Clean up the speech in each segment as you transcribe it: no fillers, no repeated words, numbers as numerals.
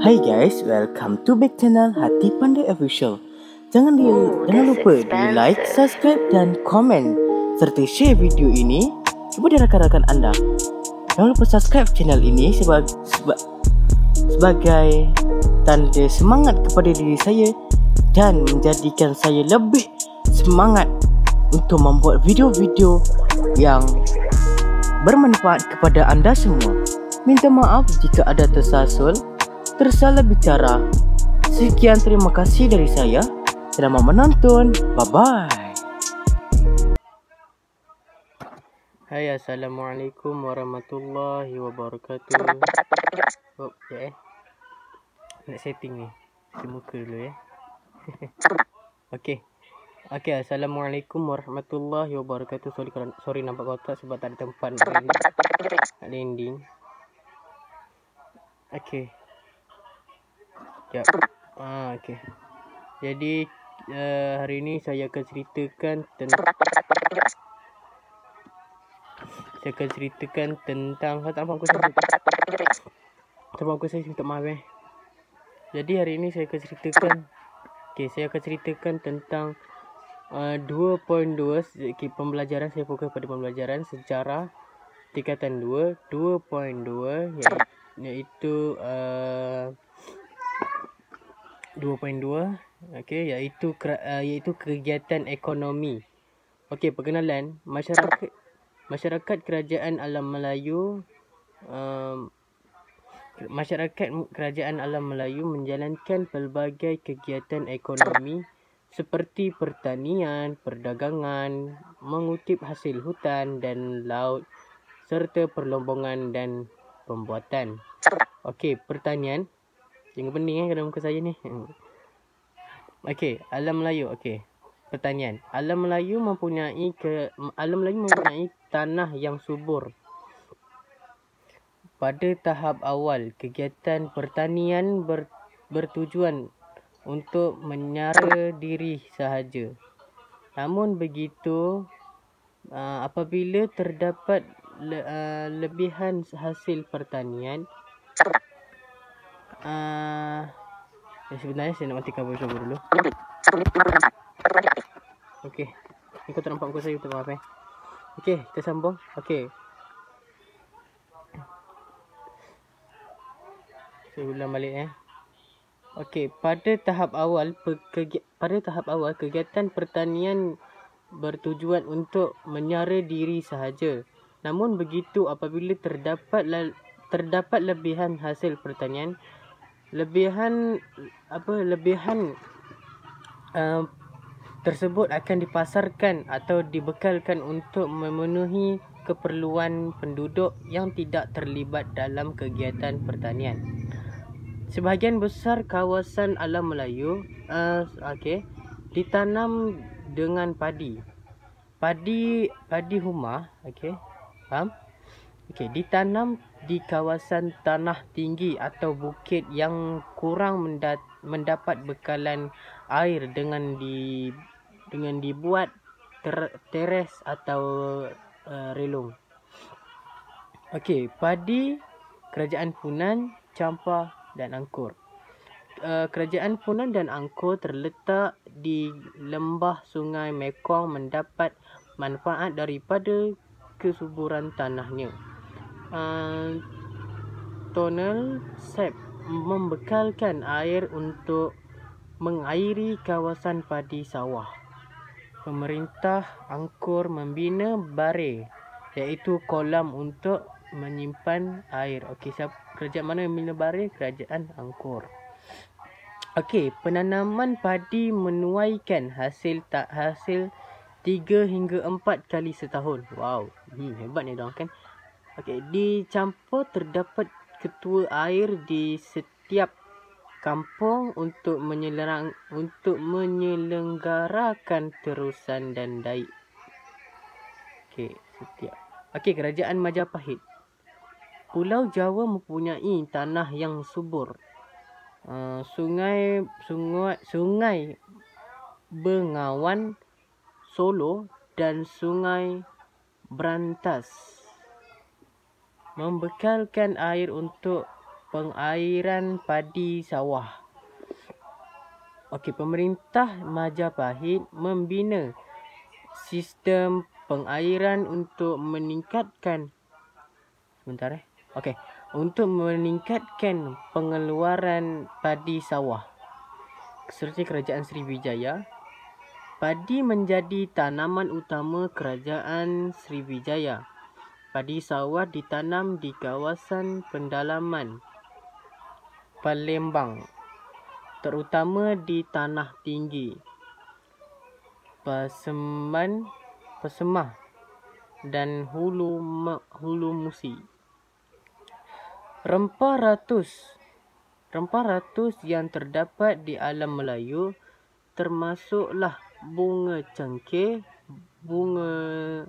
Hai guys, welcome to back channel Hati Pandai Official. Jangan lupa di like, subscribe dan komen serta share video ini kepada rakan-rakan anda. Jangan lupa subscribe channel ini sebagai tanda semangat kepada diri saya dan menjadikan saya lebih semangat untuk membuat video-video yang bermanfaat kepada anda semua. Minta maaf jika ada tersalah bicara. Sekian, terima kasih dari saya. Selamat menonton. Bye-bye. Hai, assalamualaikum warahmatullahi wabarakatuh. Oh, ya nak setting ni. Cuci muka dulu ya. Okey, assalamualaikum warahmatullahi wabarakatuh. Sorry nampak kotak sebab tak ada tempat nak landing. Okey. Okey. Jadi hari ini saya akan ceritakan tentang aku saya minta maaf Jadi hari ini saya akan ceritakan tentang 2.2 pembelajaran. Saya fokus pada pembelajaran sejarah tingkatan 2.2 iaitu 2.2 iaitu kegiatan ekonomi. Okey, perkenalan masyarakat kerajaan alam Melayu. Masyarakat kerajaan alam Melayu menjalankan pelbagai kegiatan ekonomi seperti pertanian, perdagangan, mengutip hasil hutan dan laut serta perlombongan dan pembuatan. Okey, pertanian. Jangan pening kena muka saya ni. Okey, alam Melayu. Okey, pertanian. Alam Melayu mempunyai tanah yang subur. Pada tahap awal, kegiatan pertanian bertujuan untuk menyara diri sahaja. Namun begitu, apabila terdapat lebihan hasil pertanian, sebenarnya saya nak matikan voice over dulu. Okey, ni kau tak nampak muka saya, minta maaf Okey, kita sambung. Okey, saya ulang balik Okey, pada tahap awal kegiatan pertanian bertujuan untuk menyara diri sahaja. Namun begitu, apabila terdapat lebihan hasil pertanian, lebihan tersebut akan dipasarkan atau dibekalkan untuk memenuhi keperluan penduduk yang tidak terlibat dalam kegiatan pertanian. Sebahagian besar kawasan alam Melayu ditanam dengan padi humah. Faham? Ditanam di kawasan tanah tinggi atau bukit yang kurang mendapat bekalan air dengan dibuat teres atau relung. Okey, padi, kerajaan Funan, Champa dan Angkor. Kerajaan Funan dan Angkor terletak di lembah Sungai Mekong, mendapat manfaat daripada kesuburan tanahnya. Tonel Sep membekalkan air untuk mengairi kawasan padi sawah. Pemerintah Angkor membina bare, iaitu kolam untuk menyimpan air. Okey, kerajaan mana yang membina bare? Kerajaan Angkor. Okey, penanaman padi menuaikan hasil 3 hingga 4 kali setahun. Wow, hebat ni dong kan. Okey, di Champa terdapat ketua air di setiap kampung untuk menyelenggarakan terusan dan daik. Okey, kerajaan Majapahit. Pulau Jawa mempunyai tanah yang subur. Sungai Bengawan Solo dan Sungai Berantas membekalkan air untuk pengairan padi sawah. Okey, pemerintah Majapahit membina sistem pengairan untuk meningkatkan untuk meningkatkan pengeluaran padi sawah. Seterusnya Kerajaan Sriwijaya. Padi menjadi tanaman utama Kerajaan Sriwijaya. Padi sawah ditanam di kawasan pendalaman Palembang, terutama di tanah tinggi, Pasemah dan Hulu Musi. Rempah ratus yang terdapat di alam Melayu termasuklah bunga cengkeh, bunga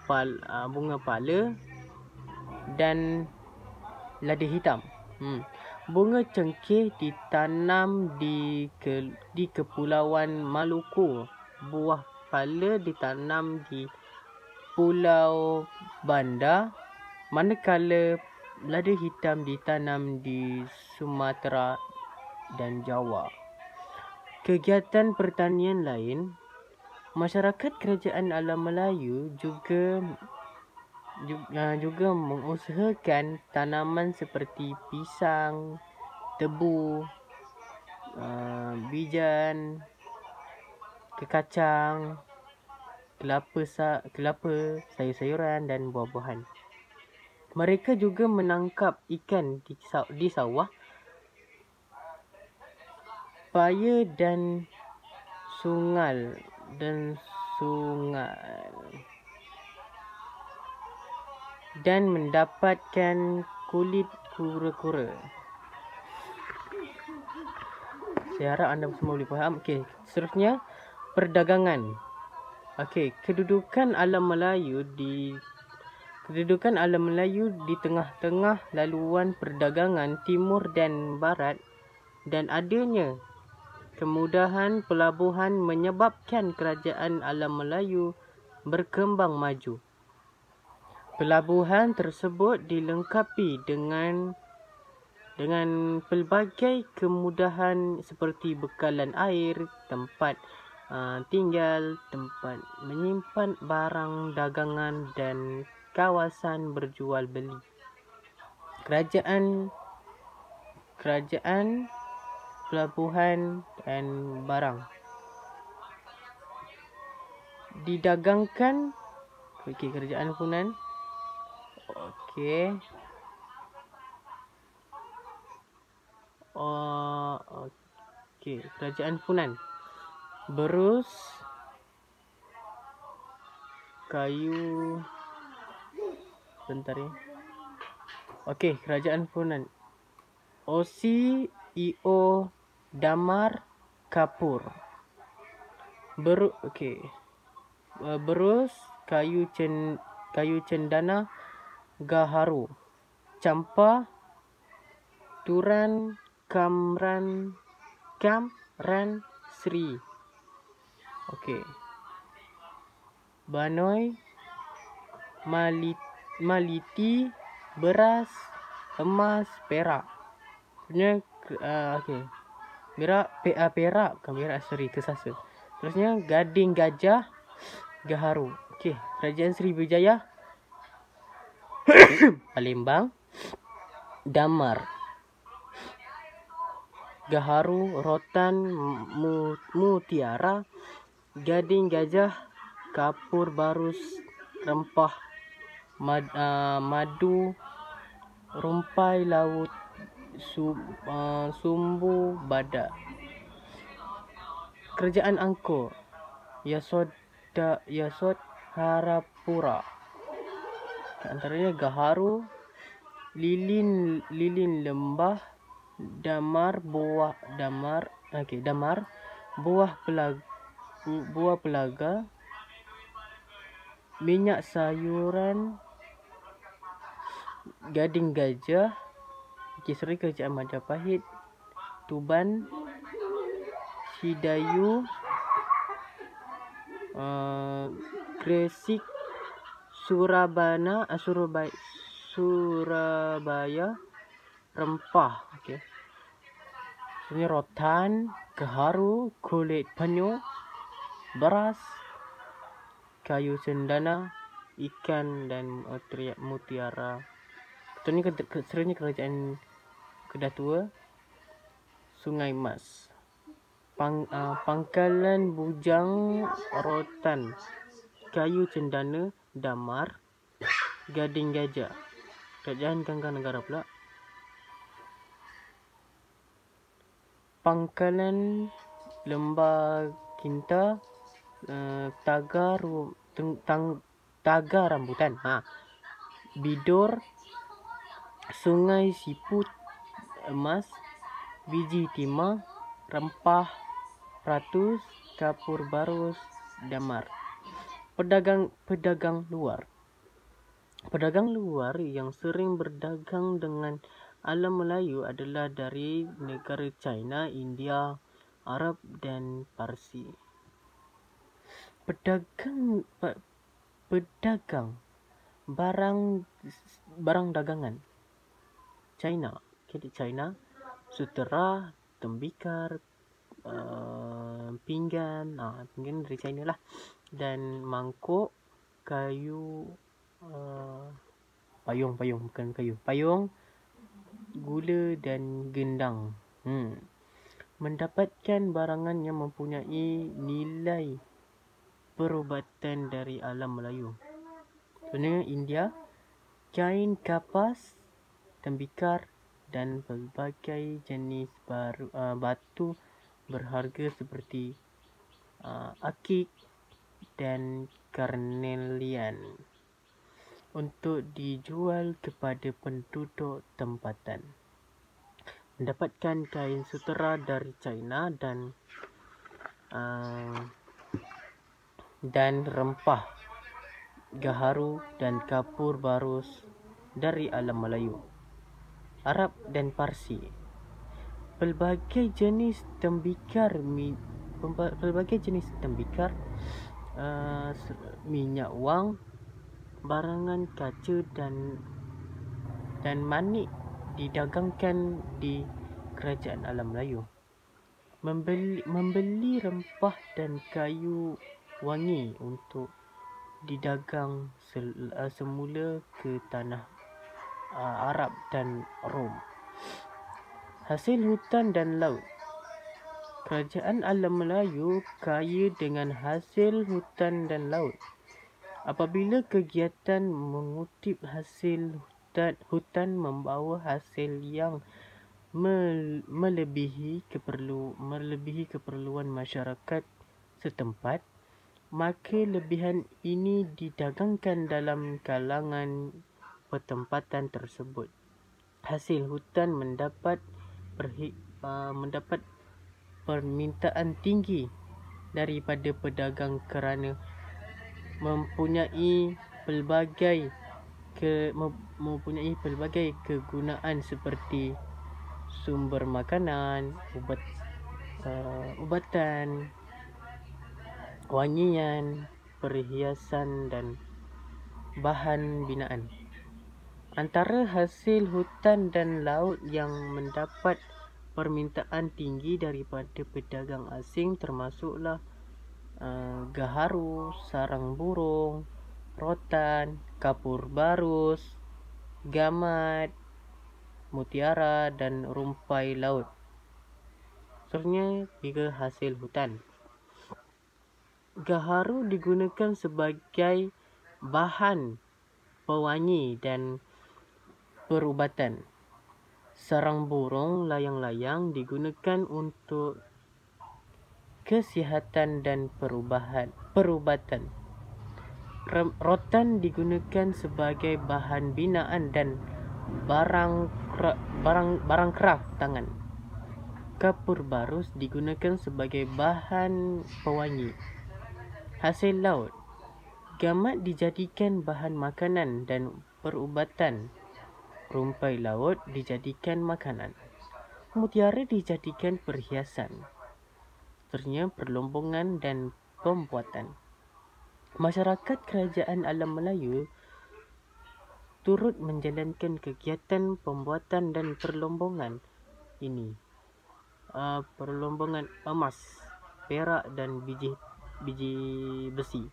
pala dan lada hitam. Bunga cengkeh ditanam di Kepulauan Maluku. Buah pala ditanam di Pulau Banda, manakala lada hitam ditanam di Sumatera dan Jawa. Kegiatan pertanian lain, masyarakat Kerajaan Alam Melayu juga mengusahakan tanaman seperti pisang, tebu, bijan, kekacang, kelapa, sayur-sayuran dan buah-buahan. Mereka juga menangkap ikan di sawah, paya dan sungai dan mendapatkan kulit kura-kura. Saya harap anda semua boleh faham. Okey, seterusnya perdagangan. Okey, kedudukan alam Melayu di tengah-tengah laluan perdagangan timur dan barat, dan adanya kemudahan pelabuhan menyebabkan Kerajaan Alam Melayu berkembang maju. Pelabuhan tersebut dilengkapi dengan pelbagai kemudahan seperti bekalan air, tempat tinggal, tempat menyimpan barang dagangan dan kawasan berjual beli. Kerajaan, pelabuhan dan barang didagangkan. Okey, Kerajaan Funan. Okey. Okey, Kerajaan Funan. Berus, kayu. Bentar ya. Okey, Kerajaan Funan. Osi, Io, Damar, Kapur. Berus, kayu cendana, Gaharu, Campa, Turan, Kamran, Sri. Okey. Banoi, Maliti, beras, emas, perak. Sebenarnya okey. Perak, bukan perak, kesasa. Terusnya Gading Gajah, Gaharu. Okey, Kerajaan Sriwijaya. Palembang, Damar, Gaharu, Rotan, Mutiara, Gading Gajah, Kapur, Barus, Rempah, Madu, Rumpai Laut, Sumbu Badak. Kerajaan Angkor, Yasod Harapura. Antaranya Gaharu, Lilin Lembah, Damar, buah pelaga, minyak sayuran, Gading Gajah. Kisri Kerajaan Majapahit, Tuban, Hidayu, Gresik, Surabaya, rempah. Okey. Ini rotan, gaharu, kulit penyu, beras, kayu cendana, ikan dan mutiara. Ini sebenarnya kerajaan Kedah Tua, Sungai Mas. Pangkalan bujang, rotan, kayu cendana, damar, gading gajah. Kerajaan Gangga Negara pula. Pangkalan lembah Kinta, tagar rambutan. Bidor, Sungai Siput, emas, biji timah, rempah, ratus, kapur barus, damar. Pedagang luar. Pedagang luar yang sering berdagang dengan alam Melayu adalah dari negara China, India, Arab dan Parsi. Pedagang barang dagangan China, sutera, tembikar, pinggan dari China lah, dan mangkuk, kayu, payung, gula dan gendang. Mendapatkan barangan yang mempunyai nilai perubatan dari alam Melayu. Contohnya India, kain kapas, tembikar dan pelbagai jenis batu berharga seperti akik dan karnelian untuk dijual kepada penduduk tempatan. Mendapatkan kain sutera dari China dan rempah, gaharu dan kapur barus dari alam Melayu, Arab dan Parsi. Pelbagai jenis tembikar, minyak wang, barangan kaca dan manik didagangkan di kerajaan alam Melayu. Membeli rempah dan kayu wangi untuk didagang semula ke tanah Arab dan Rom. Hasil hutan dan laut. Kerajaan alam Melayu kaya dengan hasil hutan dan laut. Apabila kegiatan mengutip hasil hutan membawa hasil yang melebihi keperluan masyarakat setempat, maka lebihan ini didagangkan dalam kalangan pertempatan tersebut. Hasil hutan mendapat permintaan tinggi daripada pedagang kerana mempunyai pelbagai kegunaan seperti sumber makanan, ubatan, wangian, perhiasan dan bahan binaan. Antara hasil hutan dan laut yang mendapat permintaan tinggi daripada pedagang asing termasuklah gaharu, sarang burung, rotan, kapur barus, gamat, mutiara dan rumpai laut. Sebenarnya 3 hasil hutan. Gaharu digunakan sebagai bahan pewangi dan perubatan. Sarang burung layang-layang digunakan untuk kesihatan dan perubatan. Rotan digunakan sebagai bahan binaan dan barang kraft tangan. Kapur barus digunakan sebagai bahan pewangi. Hasil laut. Gamat dijadikan bahan makanan dan perubatan. Rumpai laut dijadikan makanan. Mutiara dijadikan perhiasan. Seterusnya perlombongan dan pembuatan. Masyarakat kerajaan alam Melayu turut menjalankan kegiatan pembuatan dan perlombongan ini. Perlombongan emas, perak dan biji besi.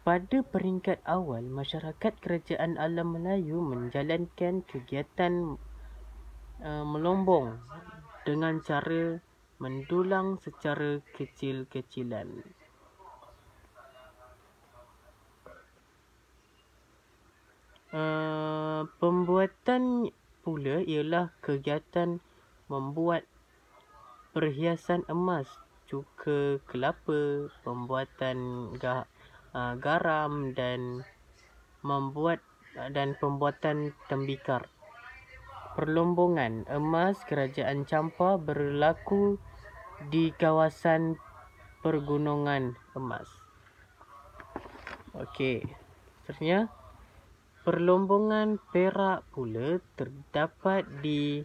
Pada peringkat awal, masyarakat Kerajaan Alam Melayu menjalankan kegiatan melombong dengan cara mendulang secara kecil-kecilan. Pembuatan pula ialah kegiatan membuat perhiasan emas, cuka kelapa, pembuatan garam dan pembuatan tembikar. Perlombongan emas Kerajaan Champa berlaku di kawasan Pergunungan Emas. Okey, seterusnya perlombongan perak pula terdapat di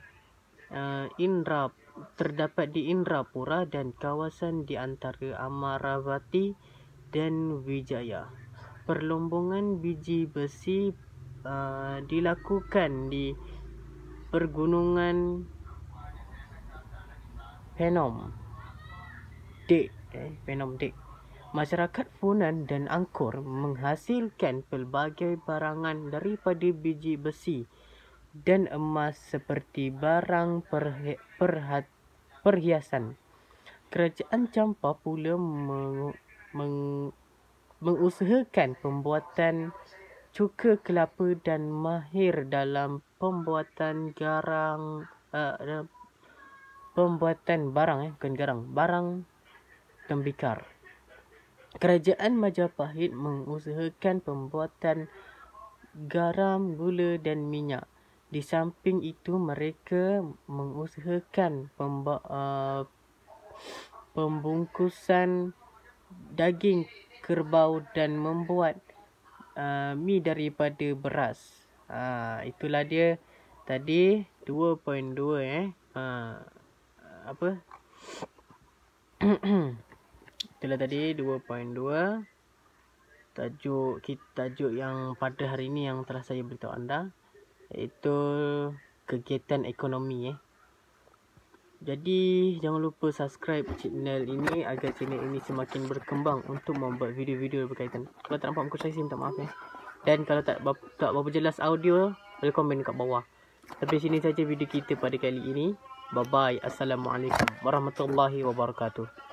Indrapura dan kawasan di antara Amaravati dan Wijaya. Perlombongan biji besi dilakukan di Pergunungan Phnom Dek. Masyarakat Funan dan Angkor menghasilkan pelbagai barangan daripada biji besi dan emas seperti barang perhiasan. Kerajaan Champa pula mengusahakan pembuatan cuka kelapa dan mahir dalam pembuatan barang tembikar. Kerajaan Majapahit mengusahakan pembuatan garam, gula dan minyak. Di samping itu, mereka mengusahakan pembungkusan daging kerbau dan membuat mi daripada beras. Itulah dia tadi 2.2 Itulah tadi 2.2 tajuk yang pada hari ini yang telah saya beritahu anda, iaitu kegiatan ekonomi. Jadi jangan lupa subscribe channel ini agar channel ini semakin berkembang untuk membuat video-video berkaitan. Kalau tak nampak muka saya minta maaf Dan kalau tak berapa jelas audio, boleh komen kat bawah. Sampai sini saja video kita pada kali ini. Bye bye. Assalamualaikum warahmatullahi wabarakatuh.